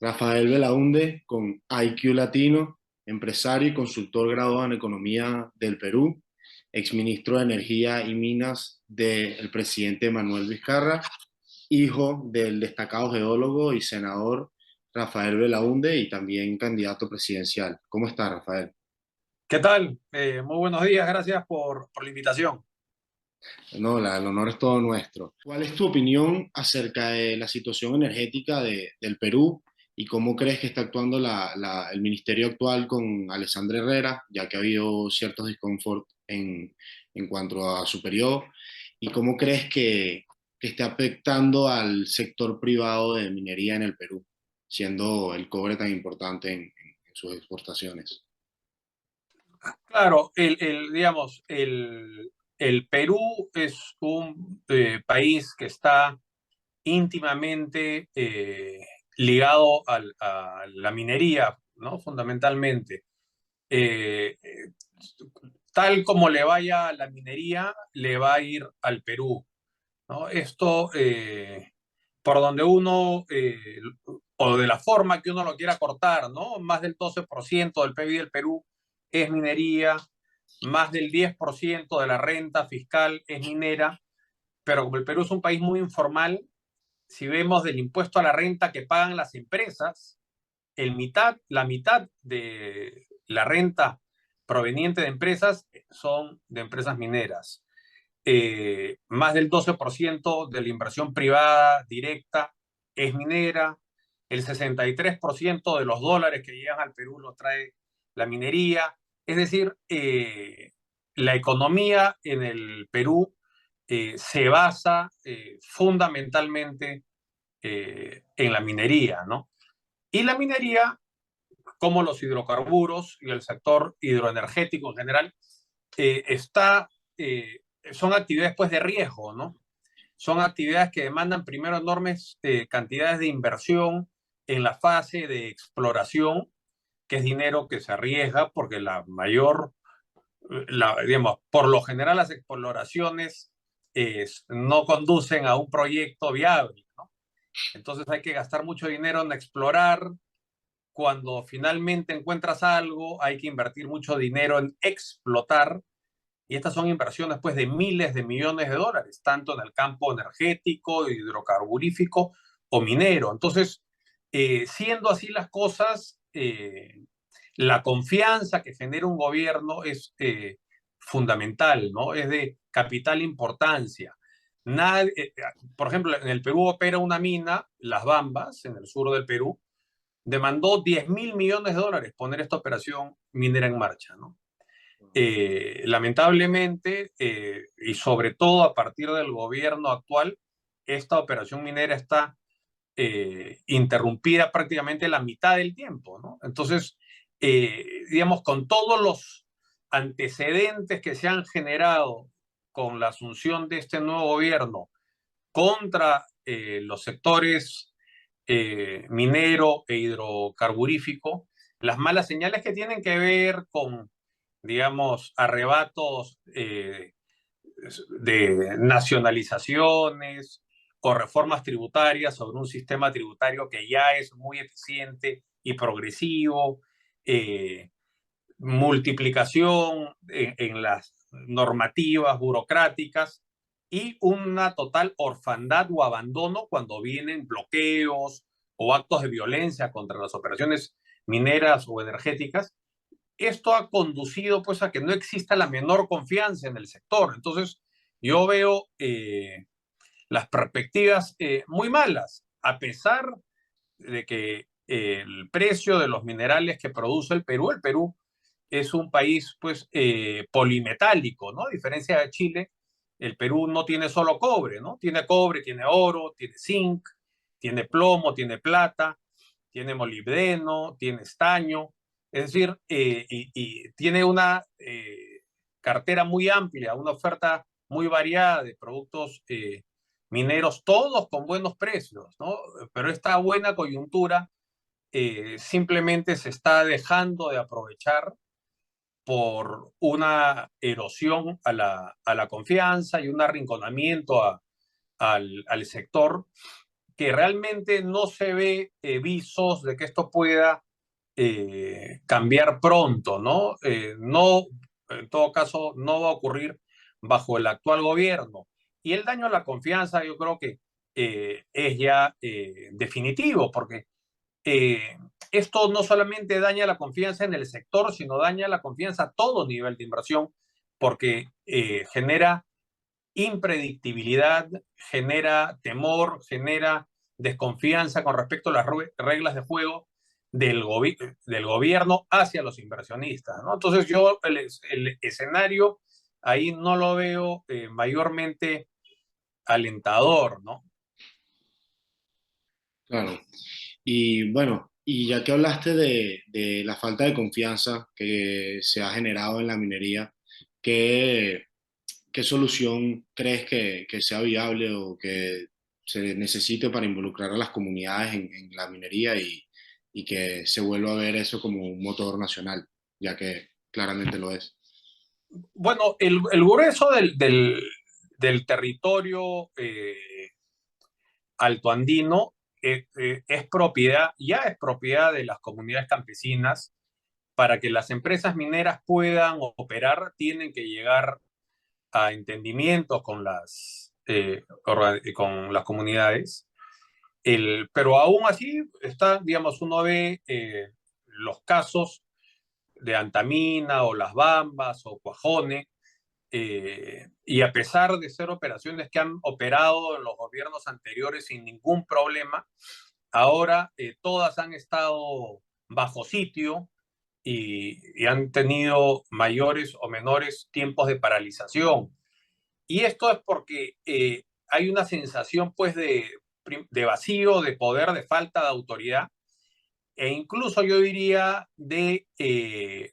Rafael Belaúnde, con IQ Latino, empresario y consultor graduado en Economía del Perú, exministro de Energía y Minas del presidente Manuel Vizcarra, hijo del destacado geólogo y senador Rafael Belaúnde y también candidato presidencial. ¿Cómo está, Rafael? ¿Qué tal? Muy buenos días, gracias por la invitación. No, el honor es todo nuestro. ¿Cuál es tu opinión acerca de la situación energética del Perú y cómo crees que está actuando el ministerio actual con Alessandra Herrera, ya que ha habido ciertos disconfort en cuanto a su periodo? ¿Y cómo crees que está afectando al sector privado de minería en el Perú, siendo el cobre tan importante en sus exportaciones? Claro, digamos, el Perú es un país que está íntimamente ligado a la minería, ¿no? Fundamentalmente. Eh, eh, Tal como le vaya a la minería, le va a ir al Perú, ¿no? Esto, por donde uno, o de la forma que uno lo quiera cortar, ¿no? Más del 12% del PIB del Perú es minería, más del 10% de la renta fiscal es minera, pero como el Perú es un país muy informal, si vemos del impuesto a la renta que pagan las empresas, la mitad de la renta proveniente de empresas son de empresas mineras. Más del 12% de la inversión privada directa es minera, el 63% de los dólares que llegan al Perú los trae la minería, es decir, la economía en el Perú se basa fundamentalmente en la minería, ¿no? Y la minería, como los hidrocarburos y el sector hidroenergético en general, está, son actividades pues de riesgo, ¿no? Son actividades que demandan primero enormes cantidades de inversión en la fase de exploración, que es dinero que se arriesga porque digamos, por lo general las exploraciones no conducen a un proyecto viable, ¿no? Entonces hay que gastar mucho dinero en explorar. Cuando finalmente encuentras algo, hay que invertir mucho dinero en explotar, y estas son inversiones pues de miles de millones de dólares, tanto en el campo energético, hidrocarburífico o minero. Entonces, siendo así las cosas, la confianza que genera un gobierno es fundamental, ¿no? Es de capital importancia. Nadie, por ejemplo, en el Perú opera una mina, Las Bambas, en el sur del Perú, demandó 10.000 millones de dólares poner esta operación minera en marcha, ¿no? Lamentablemente, y sobre todo a partir del gobierno actual, esta operación minera está interrumpida prácticamente la mitad del tiempo, ¿no? Entonces, digamos, con todos los antecedentes que se han generado con la asunción de este nuevo gobierno contra los sectores minero e hidrocarburífico, las malas señales que tienen que ver con, digamos, arrebatos de nacionalizaciones o reformas tributarias sobre un sistema tributario que ya es muy eficiente y progresivo, eh, multiplicación en las normativas burocráticas y una total orfandad o abandono cuando vienen bloqueos o actos de violencia contra las operaciones mineras o energéticas. Esto ha conducido pues a que no exista la menor confianza en el sector. Entonces, yo veo las perspectivas muy malas, a pesar de que el precio de los minerales que produce el Perú es un país pues polimetálico, ¿no? A diferencia de Chile, el Perú no tiene solo cobre, ¿no? Tiene cobre, tiene oro, tiene zinc, tiene plomo, tiene plata, tiene molibdeno, tiene estaño, es decir, y tiene una cartera muy amplia, una oferta muy variada de productos mineros, todos con buenos precios, ¿no? Pero esta buena coyuntura simplemente se está dejando de aprovechar por una erosión a la confianza y un arrinconamiento al sector, que realmente no se ve visos de que esto pueda cambiar pronto, ¿no? No, en todo caso, no va a ocurrir bajo el actual gobierno. Y el daño a la confianza yo creo que es ya definitivo, porque eh, esto no solamente daña la confianza en el sector, sino daña la confianza a todo nivel de inversión, porque genera impredictibilidad, genera temor, genera desconfianza con respecto a las reglas de juego del gobierno hacia los inversionistas, ¿no? Entonces yo el escenario ahí no lo veo mayormente alentador, ¿no? Claro. Y bueno, y ya que hablaste de la falta de confianza que se ha generado en la minería, ¿qué, qué solución crees que sea viable o que se necesite para involucrar a las comunidades en la minería y que se vuelva a ver eso como un motor nacional, ya que claramente lo es? Bueno, el grueso del territorio altoandino es propiedad, ya es propiedad de las comunidades campesinas. Para que las empresas mineras puedan operar, tienen que llegar a entendimientos con las comunidades. Pero aún así, está, digamos, uno ve los casos de Antamina o Las Bambas o Cuajone, y a pesar de ser operaciones que han operado en los gobiernos anteriores sin ningún problema, ahora todas han estado bajo sitio y han tenido mayores o menores tiempos de paralización. Y esto es porque hay una sensación pues de vacío, de poder, de falta de autoridad e incluso yo diría de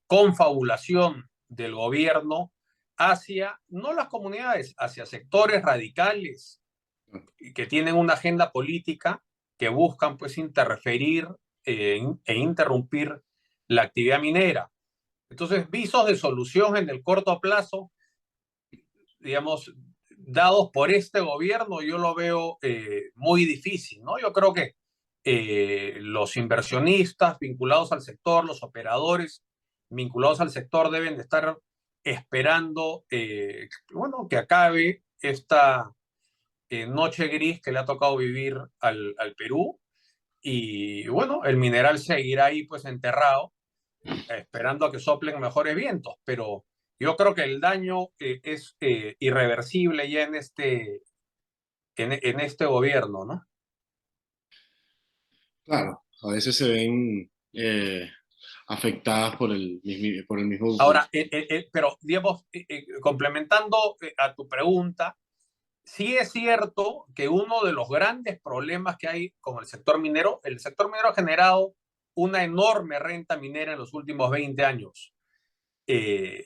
confabulación del gobierno hacia, no las comunidades, hacia sectores radicales que tienen una agenda política que buscan pues interferir e interrumpir la actividad minera. Entonces, visos de solución en el corto plazo, digamos, dados por este gobierno, yo lo veo muy difícil, ¿no? Yo creo que los inversionistas vinculados al sector, los operadores vinculados al sector deben de estar esperando, bueno, que acabe esta noche gris que le ha tocado vivir al Perú y bueno, el mineral seguirá ahí pues enterrado, esperando a que soplen mejores vientos, pero yo creo que el daño es irreversible ya en este gobierno, ¿no? Claro, a veces se ven afectadas por el mismo. Ahora, pero digamos, complementando a tu pregunta, sí es cierto que uno de los grandes problemas que hay con el sector minero ha generado una enorme renta minera en los últimos 20 años. Eh,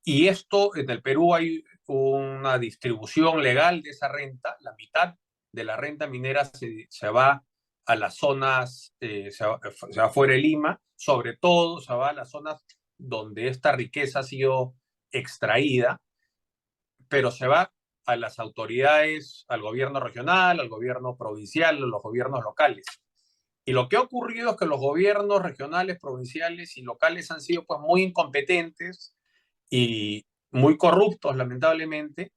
y esto, en el Perú hay una distribución legal de esa renta, la mitad de la renta minera se va a las zonas, se va fuera de Lima, sobre todo se va a las zonas donde esta riqueza ha sido extraída, pero se va a las autoridades, al gobierno regional, al gobierno provincial, a los gobiernos locales. Y lo que ha ocurrido es que los gobiernos regionales, provinciales y locales han sido pues muy incompetentes y muy corruptos, lamentablemente,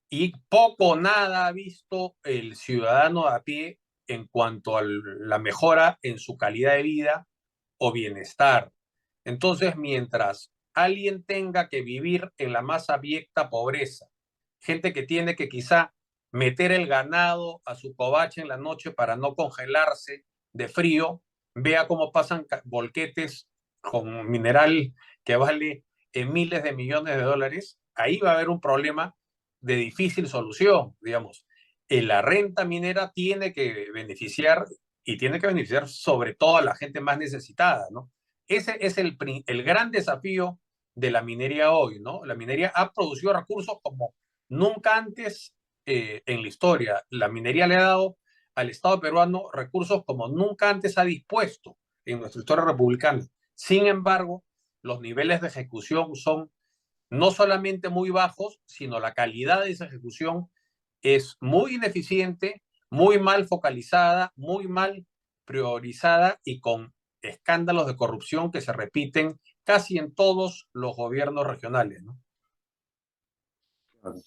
y poco o nada ha visto el ciudadano a pie en cuanto a la mejora en su calidad de vida o bienestar. Entonces, mientras alguien tenga que vivir en la más abyecta pobreza, gente que tiene que quizá meter el ganado a su covacha en la noche para no congelarse de frío, vea cómo pasan volquetes con mineral que vale en miles de millones de dólares, ahí va a haber un problema de difícil solución, digamos. La renta minera tiene que beneficiar y tiene que beneficiar sobre todo a la gente más necesitada, ¿no? Ese es el gran desafío de la minería hoy, ¿no? La minería ha producido recursos como nunca antes en la historia. La minería le ha dado al Estado peruano recursos como nunca antes ha dispuesto en nuestra historia republicana. Sin embargo, los niveles de ejecución son no solamente muy bajos, sino la calidad de esa ejecución es muy ineficiente muy mal focalizada, muy mal priorizada y con escándalos de corrupción que se repiten casi en todos los gobiernos regionales, ¿no? Claro.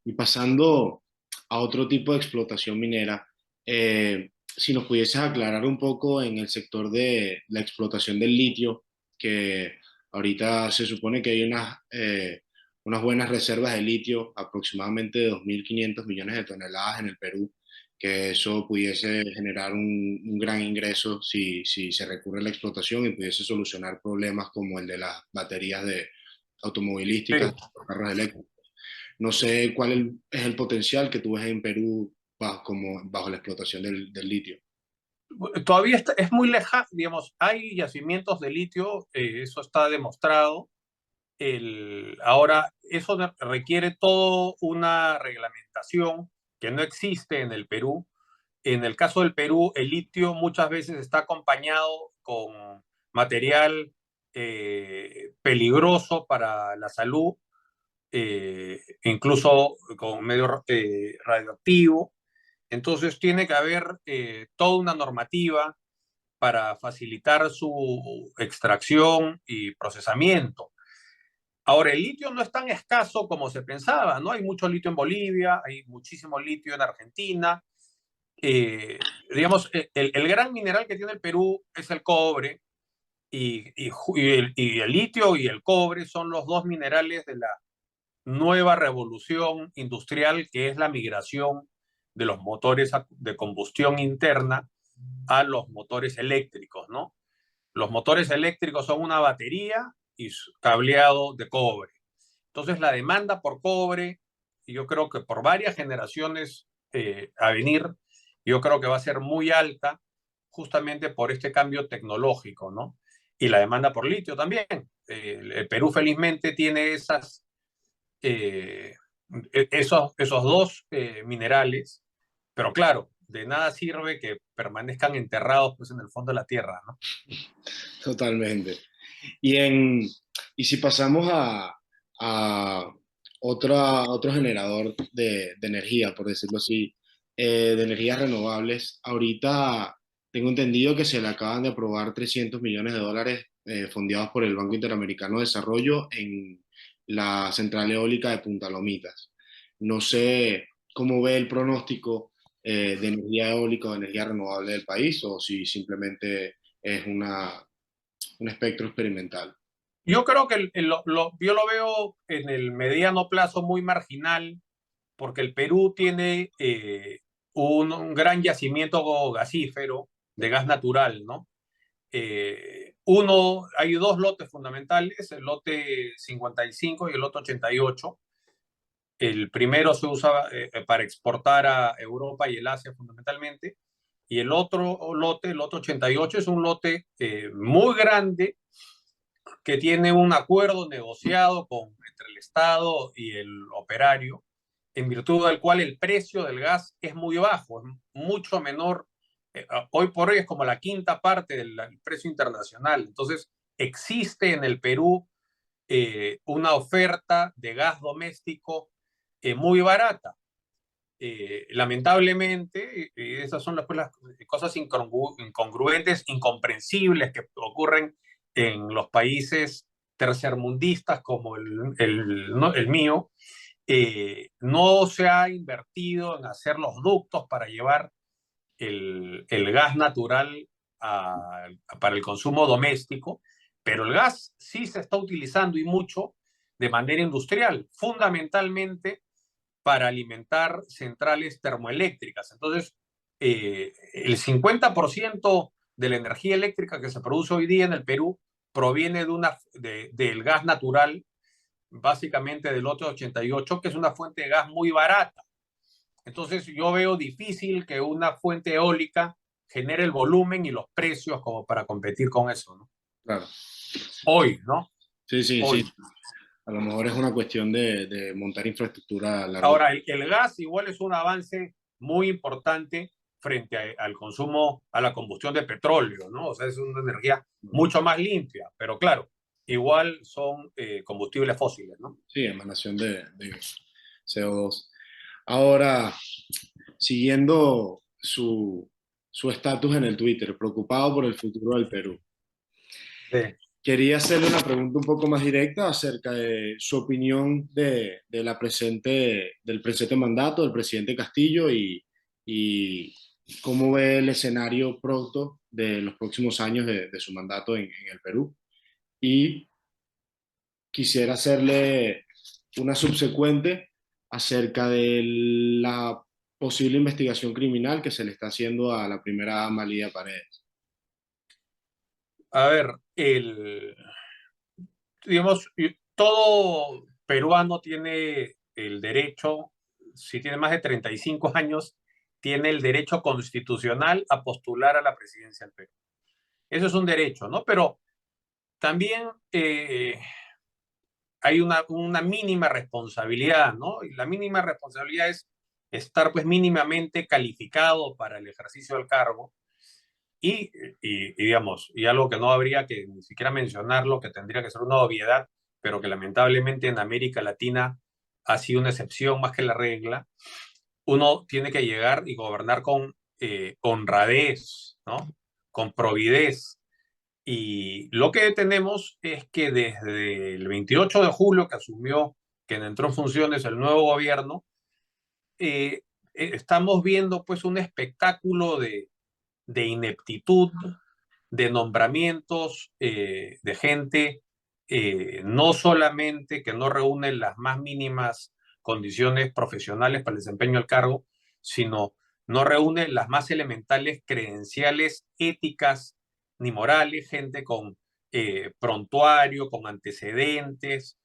Y pasando a otro tipo de explotación minera, si nos pudieses aclarar un poco en el sector de la explotación del litio, que ahorita se supone que hay unas buenas reservas de litio, aproximadamente de 2.500 millones de toneladas en el Perú, que eso pudiese generar un gran ingreso si se recurre a la explotación y pudiese solucionar problemas como el de las baterías de automovilísticas, Sí. los carros eléctricos. No sé cuál es el potencial que tú ves en Perú bajo la explotación del litio. Todavía es muy lejano, digamos, hay yacimientos de litio, eso está demostrado. Ahora, eso requiere toda una reglamentación que no existe en el Perú. En el caso del Perú, el litio muchas veces está acompañado con material peligroso para la salud, incluso con medio radioactivo. Entonces tiene que haber toda una normativa para facilitar su extracción y procesamiento. Ahora, el litio no es tan escaso como se pensaba, ¿no? Hay mucho litio en Bolivia, hay muchísimo litio en Argentina. Digamos, el gran mineral que tiene el Perú es el cobre, y el litio y el cobre son los dos minerales de la nueva revolución industrial, que es la migración de los motores de combustión interna a los motores eléctricos, ¿no? Los motores eléctricos son una batería y cableado de cobre. Entonces la demanda por cobre, yo creo que por varias generaciones a venir, yo creo que va a ser muy alta justamente por este cambio tecnológico, ¿no? Y la demanda por litio también. El Perú felizmente tiene eh, esos dos minerales, pero claro, de nada sirve que permanezcan enterrados pues, en el fondo de la tierra, ¿no? Totalmente. Y, en, y si pasamos a otro generador de energía, por decirlo así, de energías renovables, ahorita tengo entendido que se le acaban de aprobar 300 millones de dólares fondeados por el Banco Interamericano de Desarrollo en la central eólica de Punta Lomitas. No sé cómo ve el pronóstico de energía eólica o energía renovable del país o si simplemente es un espectro experimental. Yo creo que yo lo veo en el mediano plazo muy marginal, porque el Perú tiene un gran yacimiento gasífero de gas natural, ¿no? Hay dos lotes fundamentales, el lote 55 y el lote 88. El primero se usa para exportar a Europa y el Asia fundamentalmente, y el otro lote, el lote 88, es un lote muy grande que tiene un acuerdo negociado entre el Estado y el operario, en virtud del cual el precio del gas es muy bajo, es mucho menor. Hoy por hoy es como la quinta parte del precio internacional. Entonces, existe en el Perú una oferta de gas doméstico muy barata. Lamentablemente, esas son las cosas incongruentes, incomprensibles que ocurren en los países tercermundistas como ¿no? el mío. No se ha invertido en hacer los ductos para llevar el gas natural para el consumo doméstico, pero el gas sí se está utilizando y mucho de manera industrial, fundamentalmente para alimentar centrales termoeléctricas. Entonces, el 50% de la energía eléctrica que se produce hoy día en el Perú proviene del gas natural, básicamente del lote 88, que es una fuente de gas muy barata. Entonces, yo veo difícil que una fuente eólica genere el volumen y los precios como para competir con eso, ¿no? Claro. Hoy, ¿no? Sí, sí, sí. Hoy. A lo mejor es una cuestión de montar infraestructura a largo Ahora, plazo. el gas igual es un avance muy importante frente al consumo, a la combustión de petróleo, ¿no? O sea, es una energía mucho más limpia, pero claro, igual son combustibles fósiles, ¿no? Sí, emanación de CO2. Ahora, siguiendo su estatus en el Twitter, preocupado por el futuro del Perú. Sí. Quería hacerle una pregunta un poco más directa acerca de su opinión del presente mandato del presidente Castillo y cómo ve el escenario pronto de los próximos años de su mandato en el Perú. Y quisiera hacerle una subsecuente acerca de la posible investigación criminal que se le está haciendo a la primera dama Lidia Paredes. A ver, digamos, todo peruano tiene el derecho, si tiene más de 35 años, tiene el derecho constitucional a postular a la presidencia del Perú. Eso es un derecho, ¿no? Pero también hay una mínima responsabilidad, ¿no? Y la mínima responsabilidad es estar pues mínimamente calificado para el ejercicio del cargo digamos, y algo que no habría que ni siquiera mencionarlo, que tendría que ser una obviedad, pero que lamentablemente en América Latina ha sido una excepción más que la regla, uno tiene que llegar y gobernar con honradez, ¿no? Con probidez. Y lo que tenemos es que desde el 28 de julio que asumió, que entró en funciones el nuevo gobierno, eh, estamos viendo pues un espectáculo de ineptitud, de nombramientos de gente no solamente que no reúne las más mínimas condiciones profesionales para el desempeño del cargo, sino no reúne las más elementales credenciales éticas ni morales, gente con prontuario, con antecedentes,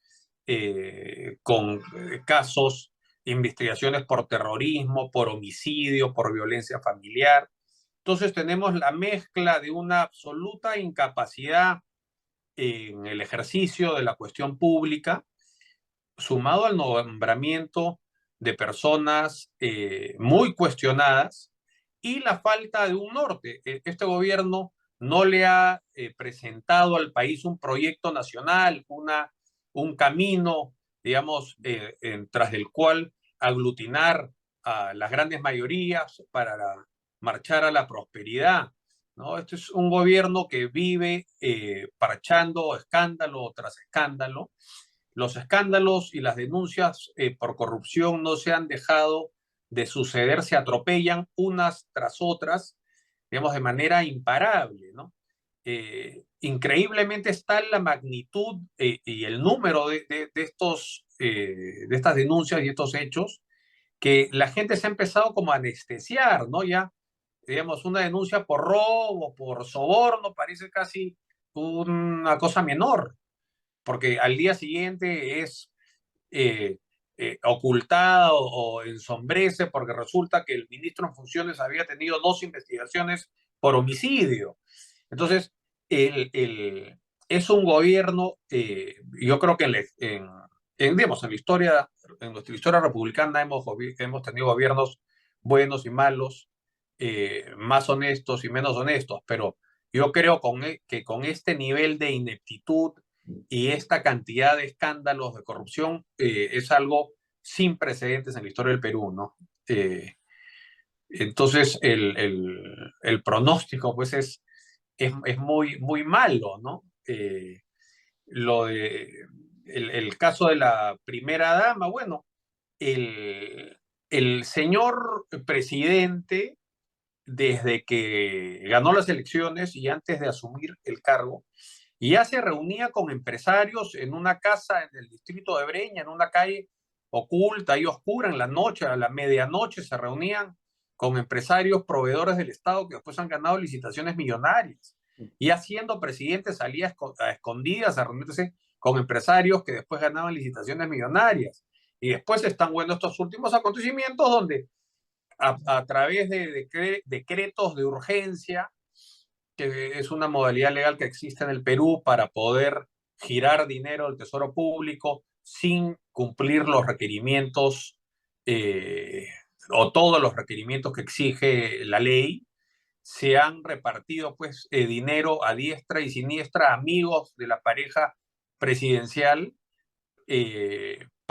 con casos, investigaciones por terrorismo, por homicidio, por violencia familiar. Entonces tenemos la mezcla de una absoluta incapacidad en el ejercicio de la cuestión pública, sumado al nombramiento de personas muy cuestionadas y la falta de un norte. Este gobierno no le ha presentado al país un proyecto nacional, un camino, digamos, tras el cual aglutinar a las grandes mayorías para marchar a la prosperidad. ¿No? Este es un gobierno que vive parchando escándalo tras escándalo. Los escándalos y las denuncias por corrupción no se han dejado de suceder, se atropellan unas tras otras, digamos, de manera imparable, ¿no? Increíblemente está la magnitud y el número de estas denuncias y estos hechos que la gente se ha empezado como a anestesiar, ¿no? Ya, digamos, una denuncia por robo, por soborno, parece casi una cosa menor, porque al día siguiente es eh, ocultada o ensombrece porque resulta que el ministro en funciones había tenido 2 investigaciones por homicidio. Entonces, es un gobierno, yo creo que digamos, en nuestra historia republicana hemos tenido gobiernos buenos y malos, más honestos y menos honestos, pero yo creo que con este nivel de ineptitud y esta cantidad de escándalos de corrupción es algo sin precedentes en la historia del Perú, ¿no? Entonces, el pronóstico, pues, es muy, muy malo, ¿no? Lo de, el caso de la primera dama, bueno, el, el señor presidente, desde que ganó las elecciones y antes de asumir el cargo, ya se reunía con empresarios en una casa en el distrito de Breña, en una calle oculta y oscura, en la noche, a la medianoche se reunían con empresarios proveedores del Estado que después han ganado licitaciones millonarias. Y siendo presidente salía a escondidas a reunirse con empresarios que después ganaban licitaciones millonarias. Y después están, bueno, estos últimos acontecimientos donde a través de decretos de urgencia, que es una modalidad legal que existe en el Perú para poder girar dinero del Tesoro Público sin cumplir los requerimientos eh, o todos los requerimientos que exige la ley, se han repartido pues dinero a diestra y siniestra a amigos de la pareja presidencial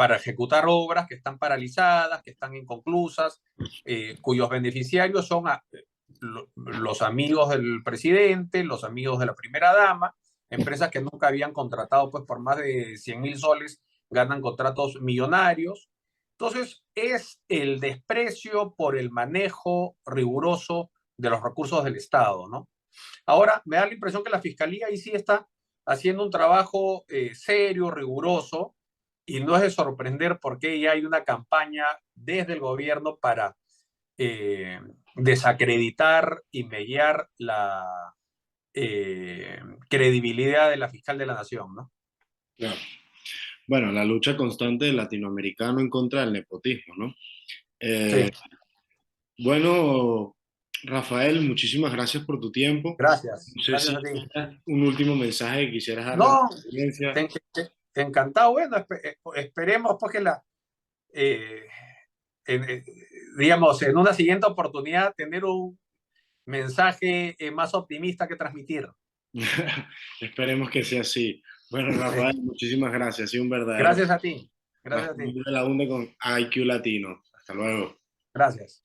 para ejecutar obras que están paralizadas, que están inconclusas, cuyos beneficiarios son los amigos del presidente, los amigos de la primera dama, empresas que nunca habían contratado pues por más de 100.000 soles, ganan contratos millonarios. Entonces, es el desprecio por el manejo riguroso de los recursos del Estado, ¿no? Ahora, me da la impresión que la Fiscalía ahí sí está haciendo un trabajo serio, riguroso, y no es de sorprender porque ya hay una campaña desde el gobierno para desacreditar y mellar la credibilidad de la fiscal de la Nación, ¿no? Claro. Bueno, la lucha constante del latinoamericano en contra del nepotismo, ¿no? Sí, Eh, bueno, Rafael, muchísimas gracias por tu tiempo. No sé gracias si a ti. tienes un último mensaje que quisieras darle a la No, audiencia. encantado. Bueno, esperemos pues que eh, en, eh, digamos, en una siguiente oportunidad tener un mensaje más optimista que transmitir. Esperemos que sea así. Bueno, Rafael, muchísimas gracias. Ha sido un verdadero Gracias a ti. Gracias a ti. placer de la UNDE con IQ Latino. Hasta luego. Gracias.